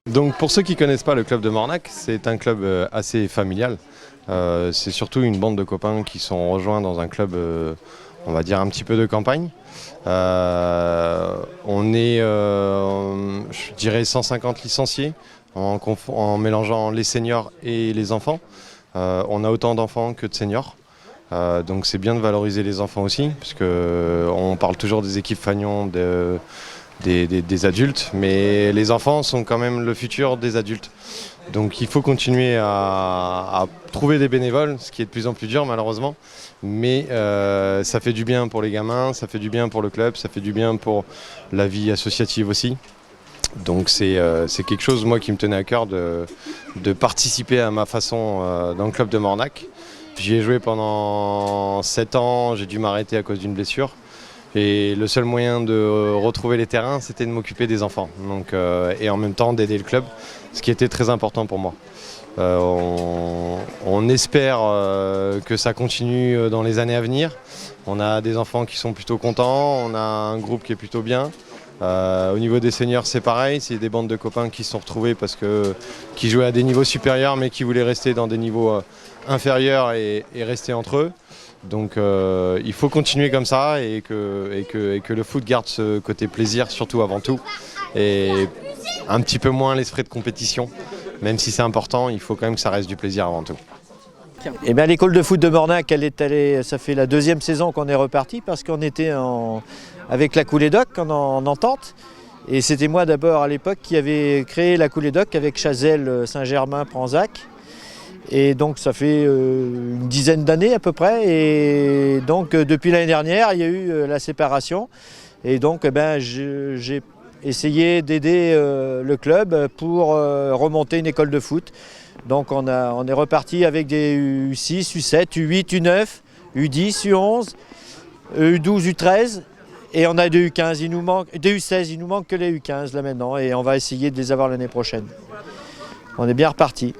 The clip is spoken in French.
Donc pour ceux qui ne connaissent pas le club de Mornac, c'est un club assez familial. C'est surtout une bande de copains qui sont rejoints dans un club, on va dire un petit peu de campagne. On est, je dirais, 150 licenciés en mélangeant les seniors et les enfants. On a autant d'enfants que de seniors. Donc c'est bien de valoriser les enfants aussi, puisque on parle toujours des équipes Fagnon, des adultes, mais les enfants sont quand même le futur des adultes. Donc il faut continuer à trouver des bénévoles, ce qui est de plus en plus dur malheureusement, mais ça fait du bien pour les gamins, ça fait du bien pour le club, ça fait du bien pour la vie associative aussi. Donc c'est quelque chose moi qui me tenait à cœur de participer à ma façon dans le club de Mornac. J'y ai joué pendant 7 ans, j'ai dû m'arrêter à cause d'une blessure. Et le seul moyen de retrouver les terrains, c'était de m'occuper des enfants. Donc, et en même temps d'aider le club, ce qui était très important pour moi. On espère que ça continue dans les années à venir. On a des enfants qui sont plutôt contents, on a un groupe qui est plutôt bien. Au niveau des seniors, c'est pareil, c'est des bandes de copains qui se sont retrouvés qui jouaient à des niveaux supérieurs mais qui voulaient rester dans des niveaux inférieurs et rester entre eux. Donc il faut continuer comme ça et que le foot garde ce côté plaisir surtout avant tout et un petit peu moins l'esprit de compétition. Même si c'est important, il faut quand même que ça reste du plaisir avant tout. Eh bien, l'école de foot de Mornac, ça fait la 2e saison qu'on est reparti parce qu'on était avec la Coulédoc en entente. Et c'était moi d'abord à l'époque qui avait créé la Coulédoc avec Chazelle, Saint-Germain, Pranzac. Et donc ça fait une dizaine d'années à peu près. Et donc depuis l'année dernière, il y a eu la séparation. Et donc j'ai essayé d'aider le club pour remonter une école de foot. Donc on est reparti avec des U6, U7, U8, U9, U10, U11, U12, U13 et on a des U15, des U16, il nous manque que les U15 là maintenant et on va essayer de les avoir l'année prochaine. On est bien reparti.